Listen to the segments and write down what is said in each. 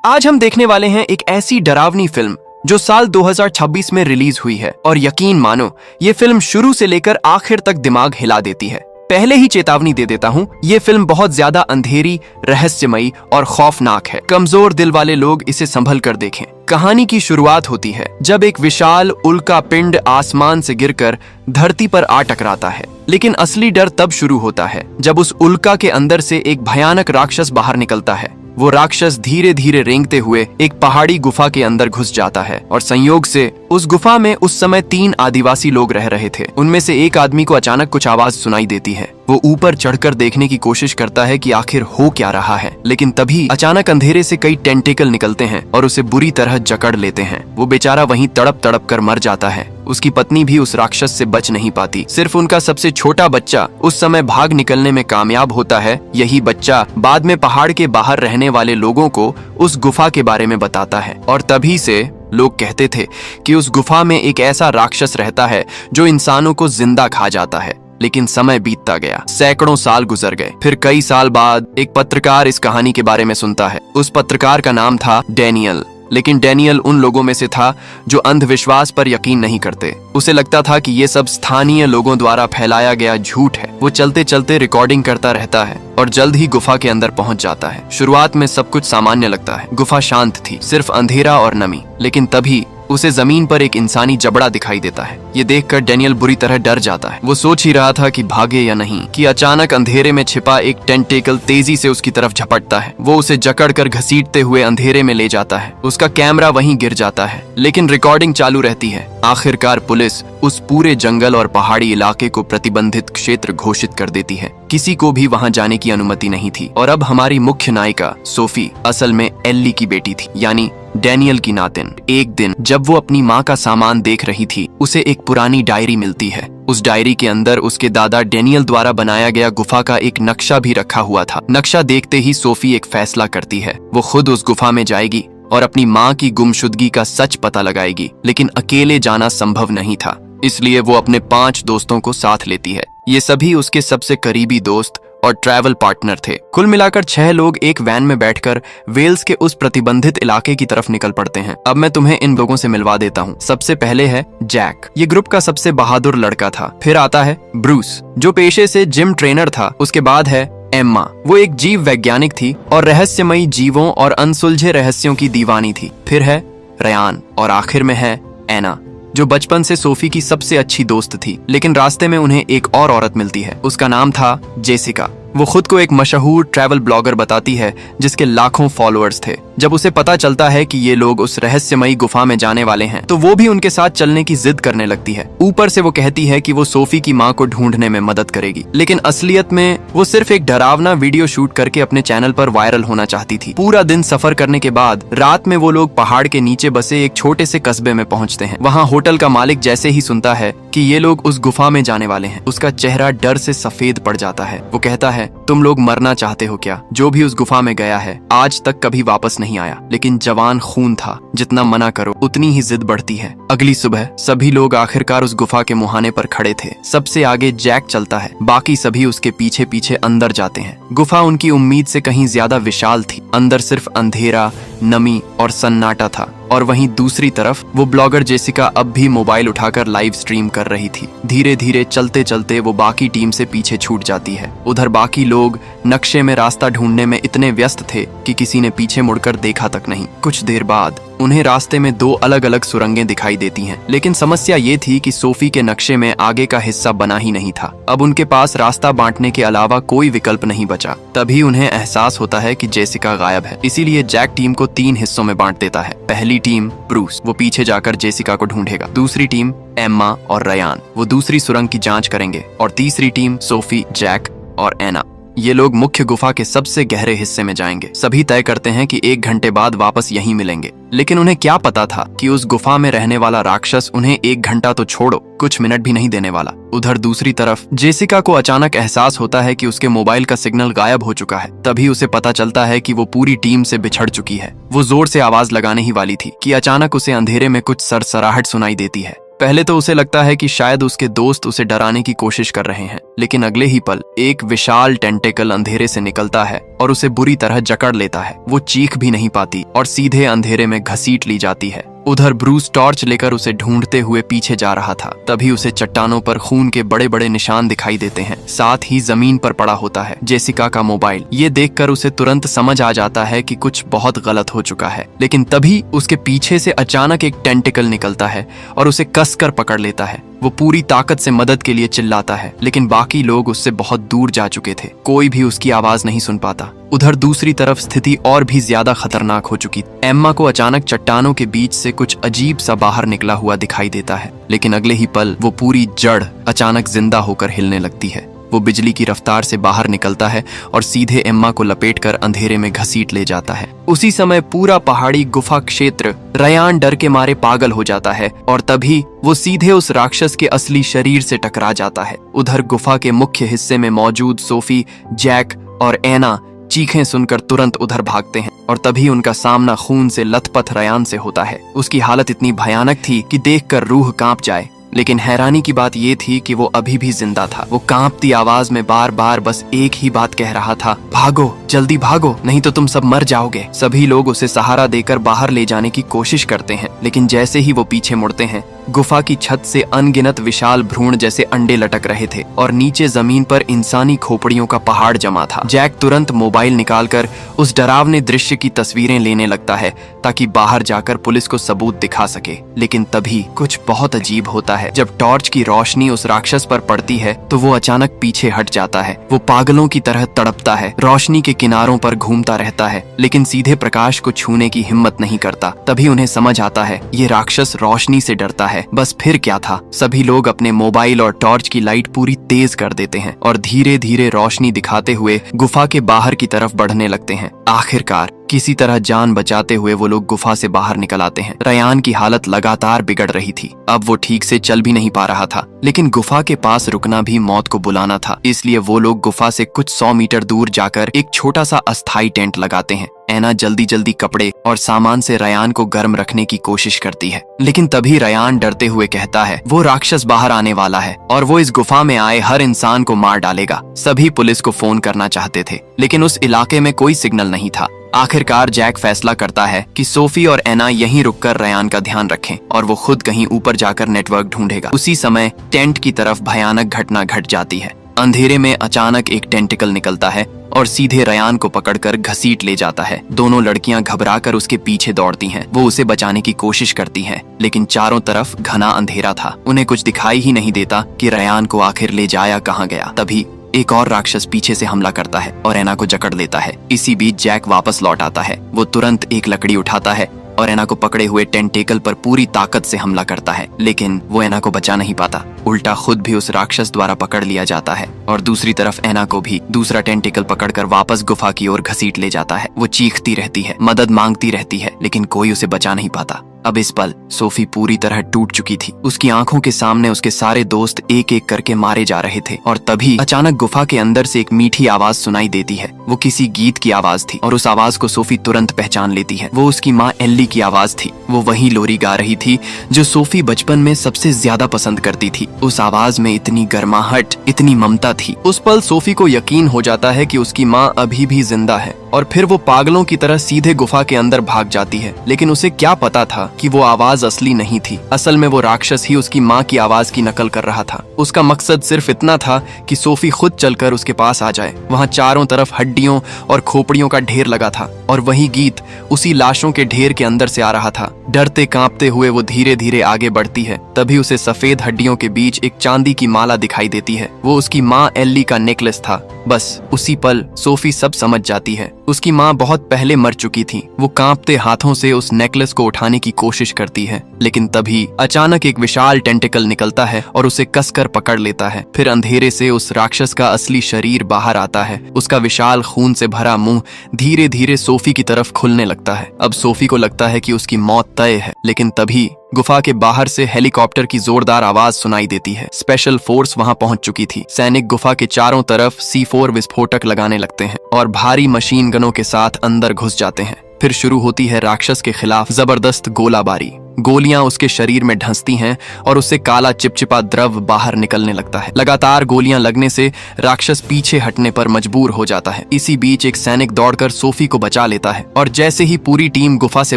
आज हम देखने वाले हैं एक ऐसी डरावनी फिल्म जो साल 2026 में रिलीज हुई है और यकीन मानो ये फिल्म शुरू से लेकर आखिर तक दिमाग हिला देती है। पहले ही चेतावनी दे देता हूँ, ये फिल्म बहुत ज्यादा अंधेरी, रहस्यमयी और खौफनाक है। कमजोर दिल वाले लोग इसे संभल कर देखें। कहानी की शुरुआत होती है जब एक विशाल उल्का पिंड आसमान से गिरकर धरती पर आ टकराता है। लेकिन असली डर तब शुरू होता है जब उस उल्का के अंदर से एक भयानक राक्षस बाहर निकलता है। वो राक्षस धीरे धीरे रेंगते हुए एक पहाड़ी गुफा के अंदर घुस जाता है और संयोग से उस गुफा में उस समय 3 आदिवासी लोग रह रहे थे। उनमें से एक आदमी को अचानक कुछ आवाज सुनाई देती है। वो ऊपर चढ़कर देखने की कोशिश करता है कि आखिर हो क्या रहा है, लेकिन तभी अचानक अंधेरे से कई टेंटिकल निकलते हैं और उसे बुरी तरह जकड़ लेते हैं। वो बेचारा वहीं तड़प तड़प कर मर जाता है। उसकी पत्नी भी उस राक्षस से बच नहीं पाती। सिर्फ उनका सबसे छोटा बच्चा उस समय भाग निकलने में कामयाब होता है। यही बच्चा बाद में पहाड़ के बाहर रहने वाले लोगों को उस गुफा के बारे में बताता है और तभी से लोग कहते थे कि उस गुफा में एक ऐसा राक्षस रहता है जो इंसानों को जिंदा खा जाता है। लेकिन समय बीतता गया, सैकड़ों साल गुजर गए। फिर कई साल बाद एक पत्रकार इस कहानी के बारे में सुनता है। उस पत्रकार का नाम था डैनियल। लेकिन डैनियल उन लोगों में से था जो अंधविश्वास पर यकीन नहीं करते। उसे लगता था कि ये सब स्थानीय लोगों द्वारा फैलाया गया झूठ है। वो चलते चलते रिकॉर्डिंग करता रहता है और जल्द ही गुफा के अंदर पहुंच जाता है। शुरुआत में सब कुछ सामान्य लगता है। गुफा शांत थी, सिर्फ अंधेरा और नमी। लेकिन तभी उसे जमीन पर एक इंसानी जबड़ा दिखाई देता है। ये देखकर डैनियल बुरी तरह डर जाता है। वो सोच ही रहा था कि भागे या नहीं कि अचानक अंधेरे में छिपा एक टेंटेकल तेजी से उसकी तरफ झपटता है। वो उसे जकड़कर घसीटते हुए अंधेरे में ले जाता है। उसका कैमरा वहीं गिर जाता है, लेकिन रिकॉर्डिंग चालू रहती है। आखिरकार पुलिस उस पूरे जंगल और पहाड़ी इलाके को प्रतिबंधित क्षेत्र घोषित कर देती है। किसी को भी वहां जाने की अनुमति नहीं थी। और अब हमारी मुख्य नायिका सोफी असल में एल्ली की बेटी थी, यानी डैनियल की नातिन। एक दिन जब वो अपनी माँ का सामान देख रही थी, उसे एक पुरानी डायरी मिलती है। उस डायरी के अंदर उसके दादा डैनियल द्वारा बनाया गया गुफा का एक नक्शा भी रखा हुआ था। नक्शा देखते ही सोफी एक फैसला करती है। वो खुद उस गुफा में जाएगी और अपनी माँ की गुमशुदगी का सच पता लगाएगी। लेकिन अकेले जाना संभव नहीं था, इसलिए वो अपने 5 दोस्तों को साथ लेती है। ये सभी उसके सबसे करीबी दोस्त और ट्रैवल पार्टनर थे। कुल मिलाकर 6 लोग एक वैन में बैठकर वेल्स के उस प्रतिबंधित इलाके की तरफ निकल पड़ते हैं। अब मैं तुम्हें इन लोगों से मिलवा देता हूँ। सबसे पहले है जैक। ये ग्रुप का सबसे बहादुर लड़का था। फिर आता है ब्रूस, जो पेशे से जिम ट्रेनर था। उसके बाद है एम्मा, वो एक जीव वैज्ञानिक थी और रहस्यमयी जीवों और अनसुलझे रहस्यों की दीवानी थी। फिर है रयान और आखिर में है एना, जो बचपन से सोफी की सबसे अच्छी दोस्त थी। लेकिन रास्ते में उन्हें एक और औरत मिलती है। उसका नाम था जेसिका। वो खुद को एक मशहूर ट्रैवल ब्लॉगर बताती है जिसके लाखों फॉलोअर्स थे। जब उसे पता चलता है कि ये लोग उस रहस्यमयी गुफा में जाने वाले हैं, तो वो भी उनके साथ चलने की जिद करने लगती है। ऊपर से वो कहती है कि वो सोफी की माँ को ढूंढने में मदद करेगी, लेकिन असलियत में वो सिर्फ एक डरावना वीडियो शूट करके अपने चैनल पर वायरल होना चाहती थी। पूरा दिन सफर करने के बाद रात में वो लोग पहाड़ के नीचे बसे एक छोटे से कस्बे में पहुंचते हैं। वहाँ होटल का मालिक जैसे ही सुनता है कि ये लोग उस गुफा में जाने वाले हैं, उसका चेहरा डर से सफेद पड़ जाता है। वो कहता है, तुम लोग मरना चाहते हो क्या? जो भी उस गुफा में गया है आज तक कभी वापस नहीं आया। लेकिन जवान खून था, जितना मना करो उतनी ही जिद बढ़ती है। अगली सुबह सभी लोग आखिरकार उस गुफा के मुहाने पर खड़े थे। सबसे आगे जैक चलता है, बाकी सभी उसके पीछे पीछे अंदर जाते हैं। गुफा उनकी उम्मीद से कहीं ज्यादा विशाल थी। अंदर सिर्फ अंधेरा, नमी और सन्नाटा था। और वहीं दूसरी तरफ वो ब्लॉगर जेसिका अब भी मोबाइल उठाकर लाइव स्ट्रीम कर रही थी। धीरे धीरे चलते चलते वो बाकी टीम से पीछे छूट जाती है। उधर बाकी लोग नक्शे में रास्ता ढूंढने में इतने व्यस्त थे कि किसी ने पीछे मुड़कर देखा तक नहीं। कुछ देर बाद उन्हें रास्ते में 2 अलग अलग सुरंगें दिखाई देती हैं। लेकिन समस्या ये थी कि सोफी के नक्शे में आगे का हिस्सा बना ही नहीं था। अब उनके पास रास्ता बांटने के अलावा कोई विकल्प नहीं बचा। तभी उन्हें एहसास होता है कि जेसिका गायब है। इसीलिए जैक टीम को 3 हिस्सों में बांट देता है। पहली टीम ब्रूस, वो पीछे जाकर जेसिका को ढूंढेगा। दूसरी टीम एम्मा और रयान, वो दूसरी सुरंग की जांच करेंगे। और तीसरी टीम सोफी, जैक और एना, ये लोग मुख्य गुफा के सबसे गहरे हिस्से में जाएंगे। सभी तय करते हैं कि 1 घंटे बाद वापस यहीं मिलेंगे। लेकिन उन्हें क्या पता था कि उस गुफा में रहने वाला राक्षस उन्हें 1 घंटा तो छोड़ो, कुछ मिनट भी नहीं देने वाला। उधर दूसरी तरफ जेसिका को अचानक एहसास होता है कि उसके मोबाइल का सिग्नल गायब हो चुका है। तभी उसे पता चलता है कि वो पूरी टीम से बिछड़ चुकी है। वो जोर से आवाज लगाने ही वाली थी कि अचानक उसे अंधेरे में कुछ सरसराहट सुनाई देती है। पहले तो उसे लगता है कि शायद उसके दोस्त उसे डराने की कोशिश कर रहे हैं, लेकिन अगले ही पल एक विशाल टेंटेकल अंधेरे से निकलता है और उसे बुरी तरह जकड़ लेता है। वो चीख भी नहीं पाती और सीधे अंधेरे में घसीट ली जाती है। उधर ब्रूस टॉर्च लेकर उसे ढूंढते हुए पीछे जा रहा था। तभी उसे चट्टानों पर खून के बड़े बड़े निशान दिखाई देते हैं। साथ ही जमीन पर पड़ा होता है जेसिका का मोबाइल। ये देखकर उसे तुरंत समझ आ जाता है कि कुछ बहुत गलत हो चुका है, लेकिन तभी उसके पीछे से अचानक एक टेंटिकल निकलता है और उसे कसकर पकड़ लेता है। वो पूरी ताकत से मदद के लिए चिल्लाता है, लेकिन बाकी लोग उससे बहुत दूर जा चुके थे। कोई भी उसकी आवाज नहीं सुन पाता। उधर दूसरी तरफ स्थिति और भी ज्यादा खतरनाक हो चुकी। एम्मा को अचानक चट्टानों के बीच से कुछ अजीब सा बाहर निकला हुआ दिखाई देता है, लेकिन अगले ही पल वो पूरी जड़ अचानक जिंदा होकर हिलने लगती है। वो बिजली की रफ्तार से बाहर निकलता है और सीधे एम्मा को लपेटकर अंधेरे में घसीट ले जाता है। उसी समय पूरा पहाड़ी गुफा क्षेत्र रयान डर के मारे पागल हो जाता है और तभी वो सीधे उस राक्षस के असली शरीर से टकरा जाता है। उधर गुफा के मुख्य हिस्से में मौजूद सोफी, जैक और एना चीखें सुनकर तुरंत उधर भागते हैं और तभी उनका सामना खून से लथपथ रयान से होता है। उसकी हालत इतनी भयानक थी कि देखकर रूह कांप जाए, लेकिन हैरानी की बात ये थी कि वो अभी भी जिंदा था। वो कांपती आवाज में बार बार बस एक ही बात कह रहा था, भागो, जल्दी भागो, नहीं तो तुम सब मर जाओगे। सभी लोग उसे सहारा देकर बाहर ले जाने की कोशिश करते हैं, लेकिन जैसे ही वो पीछे मुड़ते हैं, गुफा की छत से अनगिनत विशाल भ्रूण जैसे अंडे लटक रहे थे और नीचे जमीन पर इंसानी खोपड़ियों का पहाड़ जमा था। जैक तुरंत मोबाइल निकालकर उस डरावने दृश्य की तस्वीरें लेने लगता है ताकि बाहर जाकर पुलिस को सबूत दिखा सके, लेकिन तभी कुछ बहुत अजीब होता है। जब टॉर्च की रोशनी उस राक्षस पर पड़ती है तो वो अचानक पीछे हट जाता है। वो पागलों की तरह तड़पता है, रोशनी के किनारों पर घूमता रहता है, लेकिन सीधे प्रकाश को छूने की हिम्मत नहीं करता। तभी उन्हें समझ आता है ये राक्षस रोशनी से डरता है। बस फिर क्या था, सभी लोग अपने मोबाइल और टॉर्च की लाइट पूरी तेज कर देते हैं और धीरे धीरे रोशनी दिखाते हुए गुफा के बाहर की तरफ बढ़ने लगते हैं। आखिरकार किसी तरह जान बचाते हुए वो लोग गुफा से बाहर निकल आते हैं। रयान की हालत लगातार बिगड़ रही थी। अब वो ठीक से चल भी नहीं पा रहा था, लेकिन गुफा के पास रुकना भी मौत को बुलाना था। इसलिए वो लोग गुफा से कुछ 100 मीटर दूर जाकर एक छोटा सा अस्थायी टेंट लगाते हैं। एना जल्दी जल्दी कपड़े और सामान से रयान को गर्म रखने की कोशिश करती है, लेकिन तभी रयान डरते हुए कहता है वो राक्षस बाहर आने वाला है और वो इस गुफा में आए हर इंसान को मार डालेगा। सभी पुलिस को फोन करना चाहते थे, लेकिन उस इलाके में कोई सिग्नल नहीं था। आखिरकार जैक फैसला करता है कि सोफी और एना यहीं रुककर रयान का ध्यान रखें और वो खुद कहीं ऊपर जाकर नेटवर्क ढूंढेगा। उसी समय टेंट की तरफ भयानक घटना घट जाती है। अंधेरे में अचानक एक टेंटिकल निकलता है और सीधे रयान को पकड़कर घसीट ले जाता है। दोनों लड़कियां घबराकर उसके पीछे दौड़ती हैं। वो उसे बचाने की कोशिश करती हैं, लेकिन चारों तरफ घना अंधेरा था। उन्हें कुछ दिखाई ही नहीं देता कि रयान को आखिर ले जाया कहाँ गया। तभी एक और राक्षस पीछे से हमला करता है और एना को जकड़ लेता है। इसी बीच जैक वापस लौट आता है। वो तुरंत एक लकड़ी उठाता है और एना को पकड़े हुए टेंटेकल पर पूरी ताकत से हमला करता है, लेकिन वो एना को बचा नहीं पाता। उल्टा खुद भी उस राक्षस द्वारा पकड़ लिया जाता है और दूसरी तरफ एना को भी दूसरा टेंटिकल पकड़कर वापस गुफा की ओर घसीट ले जाता है। वो चीखती रहती है, मदद मांगती रहती है, लेकिन कोई उसे बचा नहीं पाता। अब इस पल सोफी पूरी तरह टूट चुकी थी। उसकी आंखों के सामने उसके सारे दोस्त एक एक करके मारे जा रहे थे और तभी अचानक गुफा के अंदर से एक मीठी आवाज सुनाई देती है। वो किसी गीत की आवाज थी और उस आवाज को सोफी तुरंत पहचान लेती है। वो उसकी माँ एल्ली की आवाज थी। वो वही लोरी गा रही थी जो सोफी बचपन में सबसे ज्यादा पसंद करती थी। उस आवाज में इतनी गर्माहट, इतनी ममता थी। उस पल सोफी को यकीन हो जाता है कि उसकी माँ अभी भी जिंदा है और फिर वो पागलों की तरह सीधे गुफा के अंदर भाग जाती है। लेकिन उसे क्या पता था कि वो आवाज असली नहीं थी। असल में वो राक्षस ही उसकी माँ की आवाज की नकल कर रहा था। उसका मकसद सिर्फ इतना था कि सोफी खुद चलकर उसके पास आ जाए। वहाँ चारों तरफ हड्डियों और खोपड़ियों का ढेर लगा था और वही गीत उसी लाशों के ढेर के अंदर से आ रहा था। डरते कांपते हुए वो धीरे धीरे आगे बढ़ती है। तभी उसे सफेद हड्डियों के बीच एक चांदी की माला दिखाई देती है। वो उसकी माँ एल्ली का नेकलेस था। बस उसी पल सोफी सब समझ जाती है। उसकी माँ बहुत पहले मर चुकी थी। वो कांपते हाथों से उस नेकलेस को उठाने की कोशिश करती है, लेकिन तभी अचानक एक विशाल टेंटिकल निकलता है और उसे कसकर पकड़ लेता है। फिर अंधेरे से उस राक्षस का असली शरीर बाहर आता है। उसका विशाल खून से भरा मुंह धीरे धीरे सोफी की तरफ खुलने लगता है। अब सोफी को लगता है कि उसकी मौत तय है, लेकिन तभी गुफा के बाहर से हेलीकॉप्टर की जोरदार आवाज सुनाई देती है। स्पेशल फोर्स वहां पहुंच चुकी थी। सैनिक गुफा के चारों तरफ C4 विस्फोटक लगाने लगते हैं और भारी मशीन गनों के साथ अंदर घुस जाते हैं। फिर शुरू होती है राक्षस के खिलाफ जबरदस्त गोलाबारी। गोलियां उसके शरीर में ढंसती हैं और उससे काला चिपचिपा द्रव बाहर निकलने लगता है। लगातार गोलियां लगने से राक्षस पीछे हटने पर मजबूर हो जाता है। इसी बीच एक सैनिक दौड़कर सोफी को बचा लेता है और जैसे ही पूरी टीम गुफा से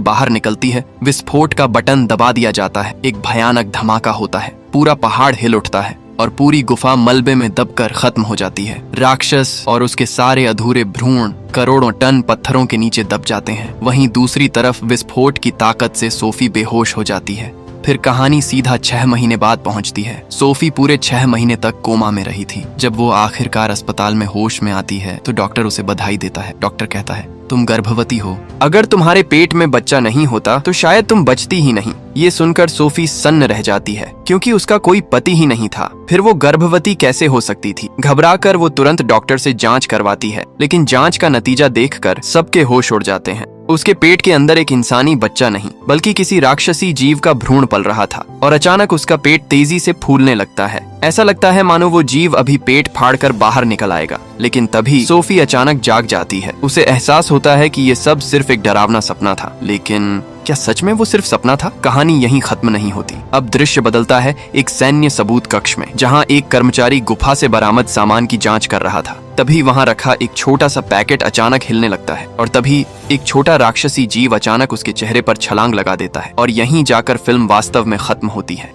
बाहर निकलती है, विस्फोट का बटन दबा दिया जाता है। एक भयानक धमाका होता है, पूरा पहाड़ हिल उठता है और पूरी गुफा मलबे में दबकर खत्म हो जाती है। राक्षस और उसके सारे अधूरे भ्रूण करोड़ों टन पत्थरों के नीचे दब जाते हैं। वहीं दूसरी तरफ विस्फोट की ताकत से सोफी बेहोश हो जाती है। फिर कहानी सीधा 6 महीने बाद पहुंचती है। सोफी पूरे 6 महीने तक कोमा में रही थी। जब वो आखिरकार अस्पताल में होश में आती है तो डॉक्टर उसे बधाई देता है। डॉक्टर कहता है, तुम गर्भवती हो। अगर तुम्हारे पेट में बच्चा नहीं होता तो शायद तुम बचती ही नहीं। ये सुनकर सोफी सन्न रह जाती है, क्योंकि उसका कोई पति ही नहीं था। फिर वो गर्भवती कैसे हो सकती थी? घबराकर वो तुरंत डॉक्टर से जांच करवाती है, लेकिन जांच का नतीजा देखकर सबके होश उड़ जाते हैं। उसके पेट के अंदर एक इंसानी बच्चा नहीं, बल्कि किसी राक्षसी जीव का भ्रूण पल रहा था और अचानक उसका पेट तेजी से फूलने लगता है। ऐसा लगता है मानो वो जीव अभी पेट फाड़कर बाहर निकल आएगा। लेकिन तभी सोफी अचानक जाग जाती है। उसे एहसास होता है कि ये सब सिर्फ एक डरावना सपना था। लेकिन क्या सच में वो सिर्फ सपना था? कहानी यहीं खत्म नहीं होती। अब दृश्य बदलता है एक सैन्य सबूत कक्ष में, जहां एक कर्मचारी गुफा से बरामद सामान की जांच कर रहा था। तभी वहां रखा एक छोटा सा पैकेट अचानक हिलने लगता है और तभी एक छोटा राक्षसी जीव अचानक उसके चेहरे पर छलांग लगा देता है और यहीं जाकर फिल्म वास्तव में खत्म होती है।